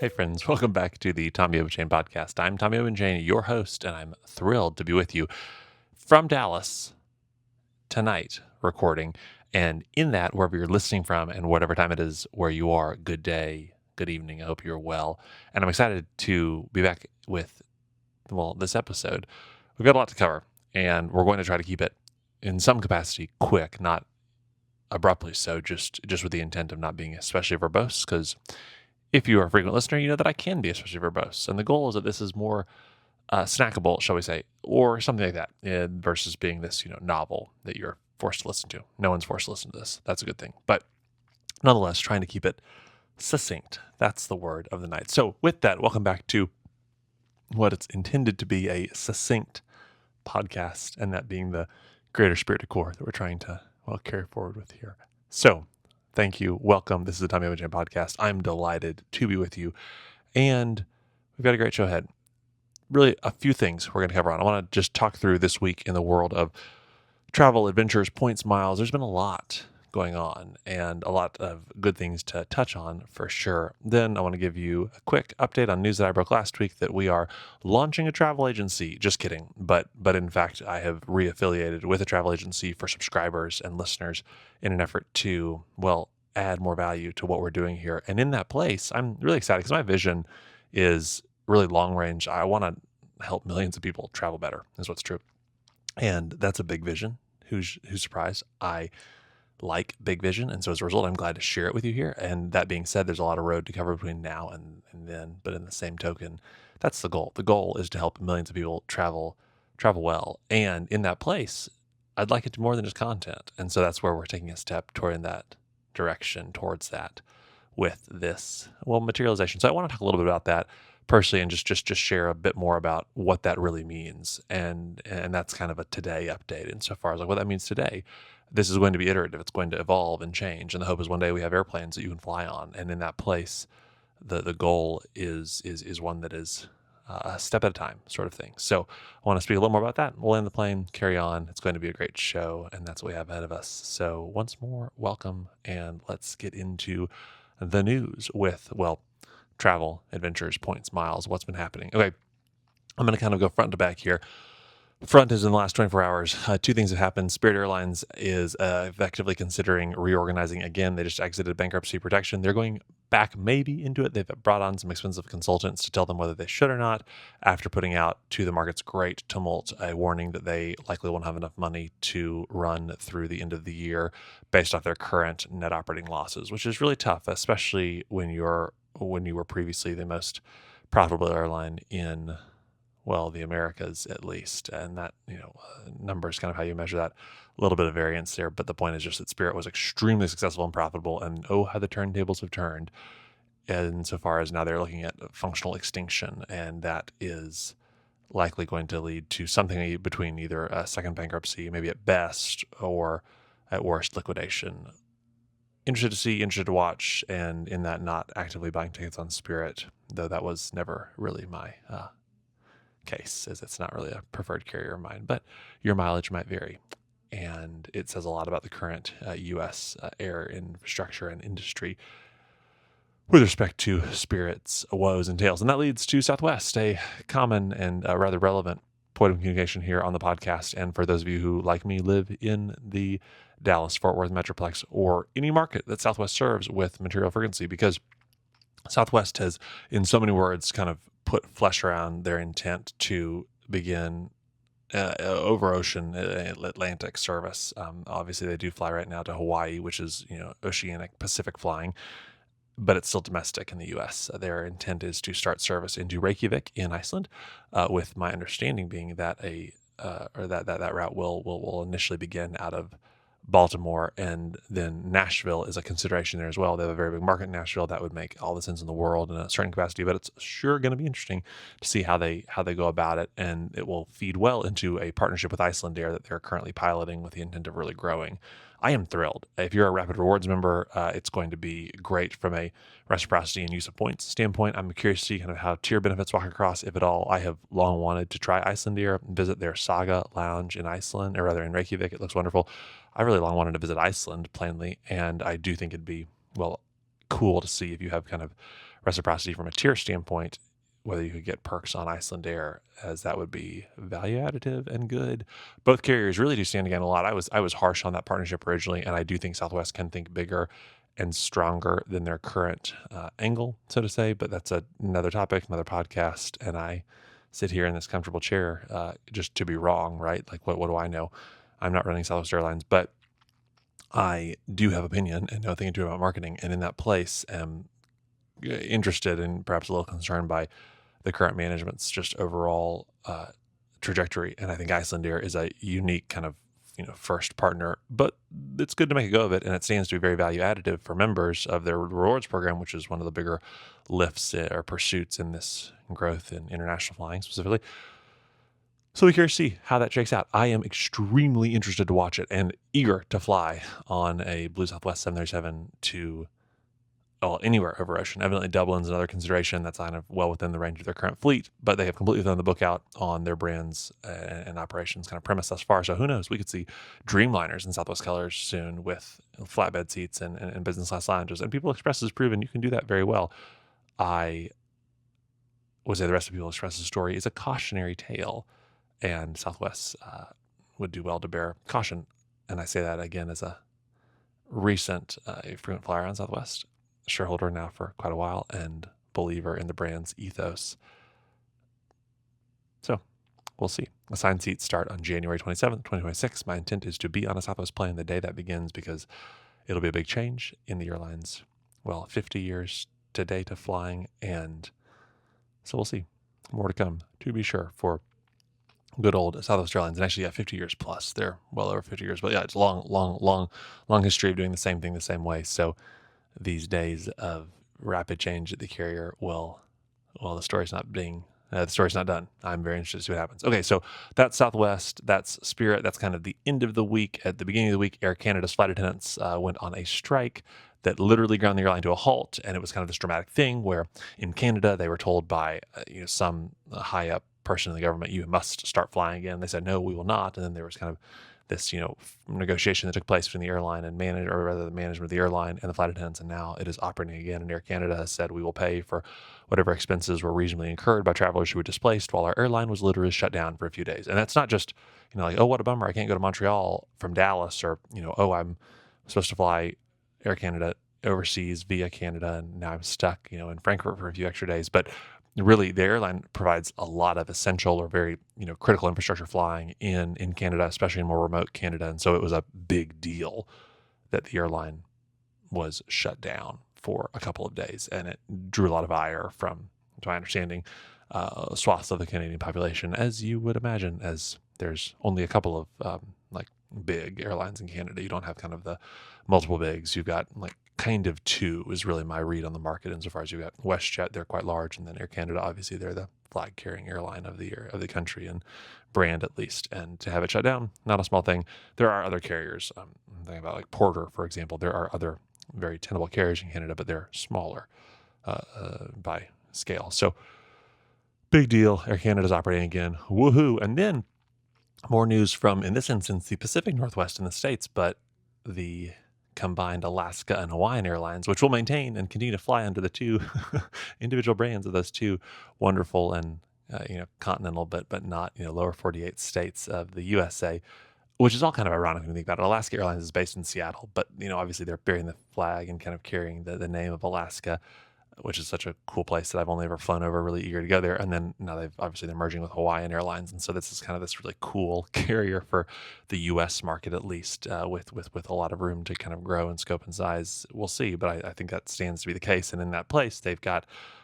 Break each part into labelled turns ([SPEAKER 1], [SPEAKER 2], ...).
[SPEAKER 1] Hey friends, welcome back to the Tommy Obenchain Podcast. I'm Tommy Obenchain, your host, and I'm thrilled to be with you from Dallas tonight recording. And in that, wherever you're listening from and whatever time it is where you are, good day, good evening. I hope you're well. And I'm excited to be back with, this episode. We've got a lot to cover, and we're going to try to keep it in some capacity quick, not abruptly so, just with the intent of not being especially verbose, because if you are a frequent listener, you know that I can be especially verbose. And the goal is that this is more snackable, shall we say, or something like that, versus being this, novel that you're forced to listen to. No one's forced to listen to this. That's a good thing. But nonetheless, trying to keep it succinct. That's the word of the night. So with that, welcome back to what it's intended to be, a succinct podcast, and that being the greater spirit core that we're trying to, carry forward with here. So thank you. Welcome. This is the Tommy Obenchain Podcast. I'm delighted to be with you. And we've got a great show ahead. Really, a few things we're going to cover on. I want to just talk through this week in the world of travel, adventures, points, miles. There's been a lot going on and a lot of good things to touch on for sure. Then I want to give you a quick update on news that I broke last week that we are launching a travel agency. Just kidding. But in fact, I have reaffiliated with a travel agency for subscribers and listeners in an effort to, add more value to what we're doing here. And in that place, I'm really excited because my vision is really long range. I want to help millions of people travel better, is what's true. And that's a big vision. Who's surprised? I like big vision. And so as a result, I'm glad to share it with you here. And that being said, there's a lot of road to cover between now and then. But in the same token, that's the goal. The goal is to help millions of people travel well. And in that place, I'd like it to more than just content. And so that's where we're taking a step toward that direction, towards that with this, materialization. So I want to talk a little bit about that personally and just share a bit more about what that really means. And that's kind of a today update insofar as what that means today. This is going to be iterative. It's going to evolve and change. And the hope is one day we have airplanes that you can fly on. And in that place, the goal is one that is a step at a time sort of thing. So I want to speak a little more about that. We'll land the plane, carry on. It's going to be a great show, and that's what we have ahead of us. So once more, welcome, and let's get into the news with, travel, adventures, points, miles, what's been happening. Okay, I'm going to kind of go front to back here. Front is in the last 24 hours. Two things have happened. Spirit Airlines is effectively considering reorganizing again. They just exited bankruptcy protection. They're going back maybe into it. They've brought on some expensive consultants to tell them whether they should or not, after putting out to the market's great tumult a warning that they likely won't have enough money to run through the end of the year based off their current net operating losses, which is really tough, especially when you were previously the most profitable airline in the Americas at least. And that, number is kind of how you measure that. A little bit of variance there. But the point is just that Spirit was extremely successful and profitable. And how the turntables have turned. And so far as now they're looking at functional extinction. And that is likely going to lead to something between either a second bankruptcy, maybe at best, or at worst liquidation. Interested to see, interested to watch. And in that, not actively buying tickets on Spirit, though that was never really my case, as it's not really a preferred carrier of mine, but your mileage might vary. And it says a lot about the current U.S. air infrastructure and industry with respect to Spirit's woes and tales. And that leads to Southwest, a common and rather relevant point of communication here on the podcast. And for those of you who, like me, live in the Dallas-Fort Worth Metroplex or any market that Southwest serves with material frequency, because Southwest has, in so many words, kind of put flesh around their intent to begin over ocean Atlantic service. Obviously, they do fly right now to Hawaii, which is oceanic Pacific flying, but it's still domestic in the U.S. Their intent is to start service into Reykjavik in Iceland, with my understanding being that that route will initially begin out of Baltimore, and then Nashville is a consideration there as well. They have a very big market in Nashville. That would make all the sense in the world in a certain capacity, but it's sure going to be interesting to see how they go about it, and it will feed well into a partnership with Icelandair that they're currently piloting with the intent of really growing. I am thrilled. If you're a Rapid Rewards member, it's going to be great from a reciprocity and use of points standpoint. I'm curious to see kind of how tier benefits walk across, if at all. I have long wanted to try Icelandair and visit their Saga Lounge in Iceland, or rather in Reykjavik. It looks wonderful. I really long wanted to visit Iceland, plainly, and I do think it'd be, cool to see if you have kind of reciprocity from a tier standpoint, whether you could get perks on Icelandair, as that would be value additive and good. Both carriers really do stand again a lot. I was harsh on that partnership originally, and I do think Southwest can think bigger and stronger than their current angle, so to say. But that's another topic, another podcast, and I sit here in this comfortable chair just to be wrong, right? Like, what do I know? I'm not running Southwest Airlines, but I do have opinion and know a thing or two about marketing, and in that place am interested and perhaps a little concerned by the current management's just overall trajectory. And I think Icelandair is a unique kind of first partner, but it's good to make a go of it, and it stands to be very value additive for members of their rewards program, which is one of the bigger lifts or pursuits in this growth in international flying specifically. So we're curious to see how that shakes out. I am extremely interested to watch it and eager to fly on a Blue Southwest 737 to anywhere over ocean. Evidently, Dublin's another consideration that's kind of well within the range of their current fleet, but they have completely thrown the book out on their brands and operations kind of premise thus far. So who knows? We could see Dreamliners and Southwest colors soon with flatbed seats and business class lounges. And People Express has proven you can do that very well. I would say the rest of People Express's story is a cautionary tale, and Southwest would do well to bear caution. And I say that again as a recent frequent flyer on Southwest, shareholder now for quite a while, and believer in the brand's ethos. So we'll see. Assigned seats start on January 27th, 2026. My intent is to be on a Southwest plane the day that begins, because it'll be a big change in the airline's, 50 years to date of flying. And so we'll see. More to come, to be sure, for good old Southwest Airlines. And actually, 50 years plus. They're well over 50 years. But yeah, it's a long history of doing the same thing the same way. So these days of rapid change at the carrier the story's not done. I'm very interested to see what happens. Okay, so that's Southwest, that's Spirit, that's kind of the end of the week. At the beginning of the week, Air Canada's flight attendants went on a strike that literally ground the airline to a halt, and it was kind of this dramatic thing where in Canada they were told by some high up person in the government, you must start flying again. They said, no, we will not. And then there was kind of this, negotiation that took place between the airline and the management of the airline and the flight attendants, and now it is operating again. And Air Canada has said, we will pay for whatever expenses were reasonably incurred by travelers who were displaced, while our airline was literally shut down for a few days. And that's not just, like, oh, what a bummer, I can't go to Montreal from Dallas, or, oh, I'm supposed to fly Air Canada overseas via Canada, and now I'm stuck, in Frankfurt for a few extra days. But really, the airline provides a lot of essential or very, critical infrastructure flying in Canada, especially in more remote Canada. And so it was a big deal that the airline was shut down for a couple of days. And it drew a lot of ire from, to my understanding, swaths of the Canadian population, as you would imagine, as there's only a couple of big airlines in Canada. You don't have kind of the multiple bigs. You've got kind of two is really my read on the market, insofar as you've got WestJet, they're quite large, and then Air Canada, obviously they're the flag carrying airline of the country, and brand at least. And to have it shut down, not a small thing. There are other carriers. I'm thinking about Porter, for example. There are other very tenable carriers in Canada, but they're smaller by scale. So big deal. Air Canada's operating again. Woohoo! And then more news from, in this instance, the Pacific Northwest in the States, but the combined Alaska and Hawaiian Airlines, which will maintain and continue to fly under the two individual brands of those two wonderful and continental, but not lower 48 states of the USA, which is all kind of ironic when you think about it. Alaska Airlines is based in Seattle, but obviously they're bearing the flag and kind of carrying the name of Alaska, which is such a cool place that I've only ever flown over, really eager to go there. And then now they're merging with Hawaiian Airlines. And so this is kind of this really cool carrier for the US market, at least, with a lot of room to kind of grow in scope and size. We'll see, but I think that stands to be the case. And in that place,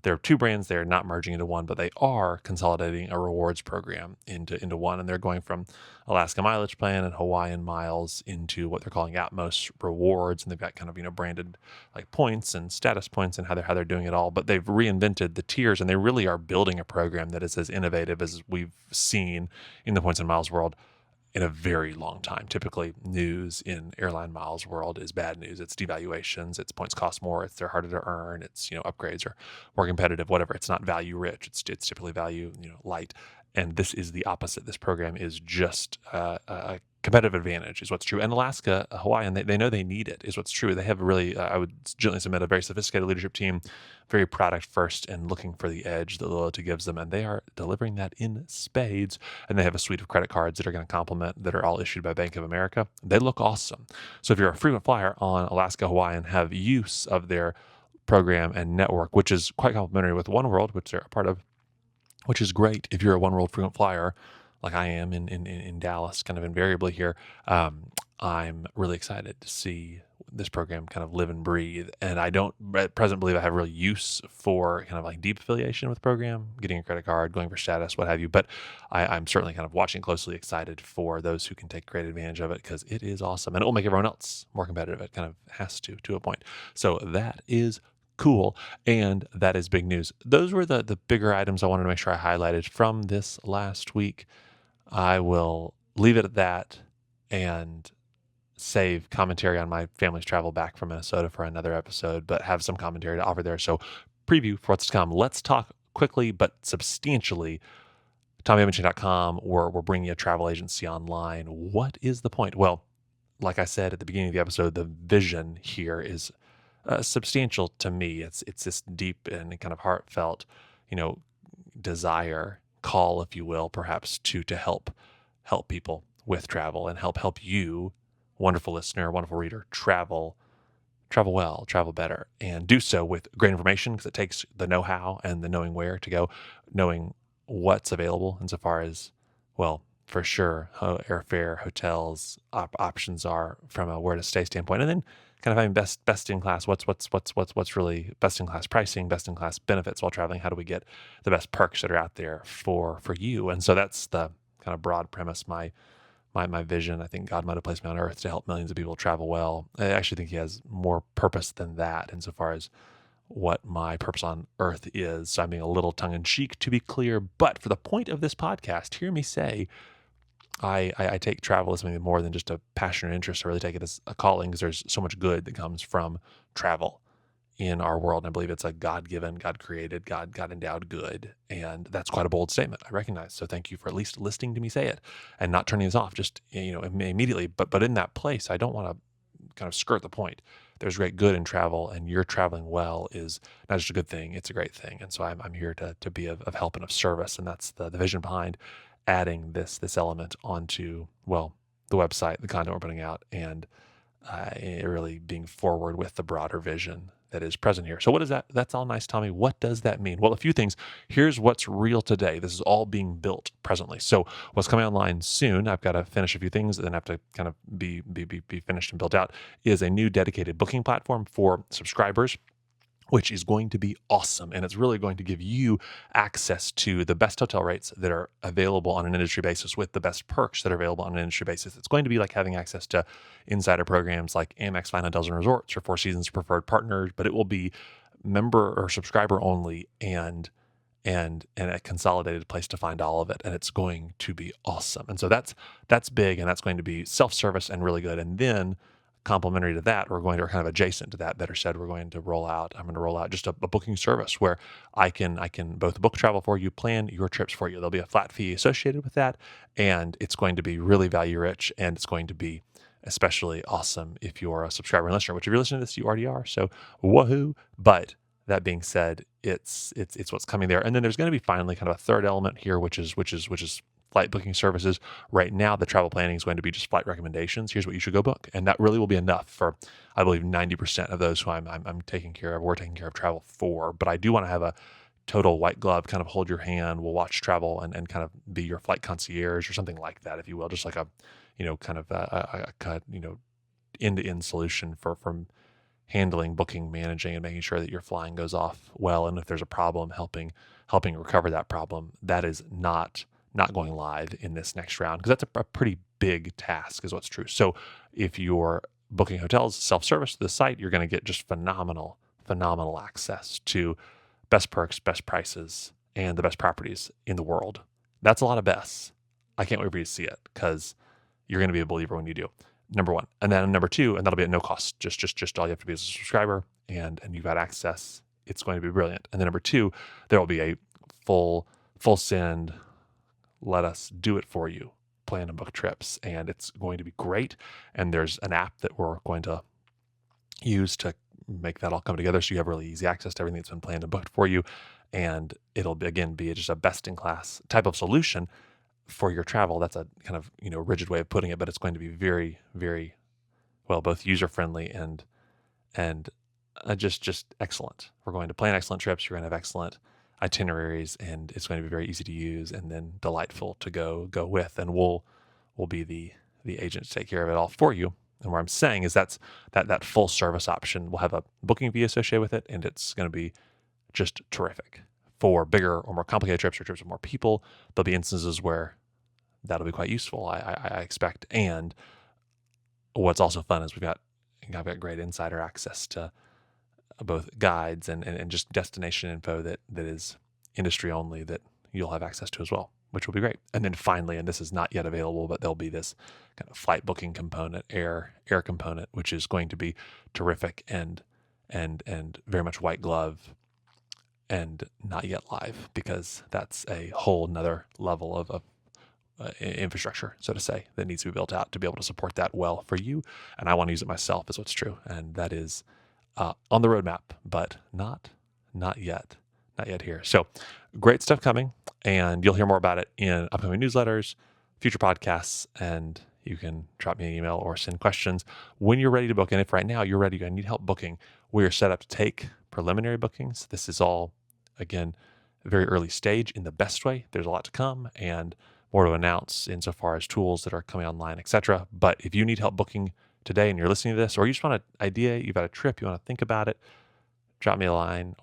[SPEAKER 1] there are two brands. They're not merging into one, but they are consolidating a rewards program into one. And they're going from Alaska Mileage Plan and Hawaiian Miles into what they're calling Atmos Rewards. And they've got kind of, branded points and status points and how they're doing it all. But they've reinvented the tiers, and they really are building a program that is as innovative as we've seen in the points and miles world in a very long time. Typically, news in airline miles world is bad news. It's devaluations, it's points cost more, they're harder to earn, it's upgrades are more competitive, whatever. It's not value rich. It's typically value light. And this is the opposite. This program is just a competitive advantage is what's true. And Alaska, Hawaiian, they know they need it is what's true. They have a really, I would gently submit, a very sophisticated leadership team, very product first and looking for the edge that loyalty gives them. And they are delivering that in spades. And they have a suite of credit cards that are going to complement, that are all issued by Bank of America. They look awesome. So if you're a frequent flyer on Alaska, Hawaiian, have use of their program and network, which is quite complementary with Oneworld, which they're a part of, which is great if you're a Oneworld frequent flyer like I am in Dallas, kind of invariably here. I'm really excited to see this program kind of live and breathe. And I don't at present believe I have real use for kind of like deep affiliation with the program, getting a credit card, going for status, what have you. But I'm certainly kind of watching closely, excited for those who can take great advantage of it, because it is awesome and it will make everyone else more competitive. It kind of has to a point. So that is cool. And that is big news. Those were the bigger items I wanted to make sure I highlighted from this last week. I will leave it at that and save commentary on my family's travel back from Minnesota for another episode, but have some commentary to offer there. So preview for what's to come. Let's talk quickly but substantially. TommyObenchain.com, we're bringing a travel agency online. What is the point? Well, like I said at the beginning of the episode, the vision here is substantial to me. It's this deep and kind of heartfelt, desire, call, if you will, perhaps to help people with travel and help you, wonderful listener, wonderful reader, travel well, travel better, and do so with great information, because it takes the know-how and the knowing where to go, knowing what's available insofar as, well, for sure, airfare, hotels, options are from a where to stay standpoint, and then kind of having best in class, what's really best in class pricing, best in class benefits while traveling. How do we get the best perks that are out there for you? And so that's the kind of broad premise, my vision. I think God might have placed me on earth to help millions of people travel well. I actually think he has more purpose than that insofar as what my purpose on earth is. So I'm being a little tongue in cheek, to be clear, but for the point of this podcast, hear me say, I take travel as something more than just a passion or interest. I really take it as a calling, because there's so much good that comes from travel in our world. And I believe it's a God-given, God-created, God-endowed good. And that's quite a bold statement, I recognize. So thank you for at least listening to me say it and not turning this off just immediately. But in that place, I don't want to kind of skirt the point. There's great good in travel, and you're traveling well is not just a good thing, it's a great thing. And so I'm here to be of help and of service. And that's the vision behind adding this element onto, well, the website, the content we're putting out, and really being forward with the broader vision that is present here. So what is that? That's all nice, Tommy. What does that mean? Well, a few things. Here's what's real today. This is all being built presently. So what's coming online soon, I've got to finish a few things and then have to kind of be finished and built out, is a new dedicated booking platform for subscribers, which is going to be awesome. And it's really going to give you access to the best hotel rates that are available on an industry basis with the best perks that are available on an industry basis. It's going to be like having access to insider programs like Amex Fine Hotels and Resorts or Four Seasons Preferred Partners, but it will be member or subscriber only and a consolidated place to find all of it. And it's going to be awesome. And so that's big, and that's going to be self-service and really good. And then complementary to that, we're going to, or kind of adjacent to that, better said, I'm going to roll out just a booking service where I can both book travel for you, plan your trips for you. There'll be a flat fee associated with that, and it's going to be really value rich, and it's going to be especially awesome if you're a subscriber and listener, which if you're listening to this, you already are. So woohoo. But that being said, it's what's coming there. And then there's going to be finally kind of a third element here, which is flight booking services. Right now, the travel planning is going to be just flight recommendations. Here's what you should go book. And that really will be enough for, I believe, 90% of those who I'm taking care of, we're taking care of travel for. But I do want to have a total white glove, kind of hold your hand, we'll watch travel and kind of be your flight concierge or something like that, if you will, just like a end-to-end solution from handling, booking, managing, and making sure that your flying goes off well. And if there's a problem, helping recover that problem. That is not going live in this next round, because that's a pretty big task, is what's true. So if you're booking hotels self-service to the site, you're going to get just phenomenal access to best perks, best prices, and the best properties in the world. That's a lot of bests. I can't wait for you to see it, because you're going to be a believer when you do. Number one. And then number two, and that'll be at no cost. Just all you have to be is a subscriber, and you've got access. It's going to be brilliant. And then number two, there will be a full send, let us do it for you plan and book trips, and it's going to be great. And there's an app that we're going to use to make that all come together, so you have really easy access to everything that's been planned and booked for you. And it'll be just a best-in-class type of solution for your travel. That's a kind of rigid way of putting it, but it's going to be very, very well, both user-friendly and just excellent. We're going to plan excellent trips. You're going to have excellent itineraries, and it's going to be very easy to use and then delightful to go with. And we'll be the agent to take care of it all for you. And what I'm saying is that full service option will have a booking fee associated with it, and it's going to be just terrific for bigger or more complicated trips or trips with more people. There'll be instances where that'll be quite useful, I expect. And what's also fun is I've got great insider access to both guides and just destination info that is industry only that you'll have access to as well, which will be great. And then finally, and this is not yet available, but there'll be this kind of flight booking component, air component, which is going to be terrific and very much white glove and not yet live, because that's a whole nother level of infrastructure, so to say, that needs to be built out to be able to support that well for you. And I want to use it myself, is what's true. And that is on the roadmap, but not yet here. So great stuff coming, and you'll hear more about it in upcoming newsletters, future podcasts, and you can drop me an email or send questions when you're ready to book. And if right now you're ready and need help booking, we are set up to take preliminary bookings. This is all, again, very early stage in the best way. There's a lot to come and more to announce insofar as tools that are coming online, etc. But if you need help booking today and you're listening to this, or you just want an idea, you've got a trip, you want to think about it, drop me a line,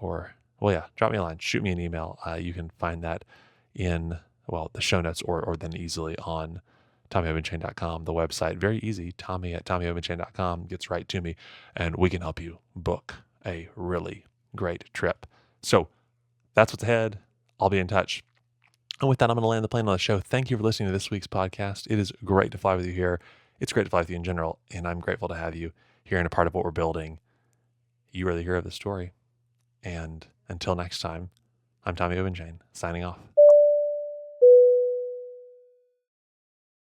[SPEAKER 1] shoot me an email. You can find that in, the show notes or then easily on tommyobenchain.com, the website. Very easy. Tommy at tommyobenchain.com gets right to me, and we can help you book a really great trip. So that's what's ahead. I'll be in touch. And with that, I'm going to land the plane on the show. Thank you for listening to this week's podcast. It is great to fly with you here. It's great to fly with you in general, and I'm grateful to have you here and a part of what we're building. You are the hero of the story. And until next time, I'm Tommy Obenchain, signing off.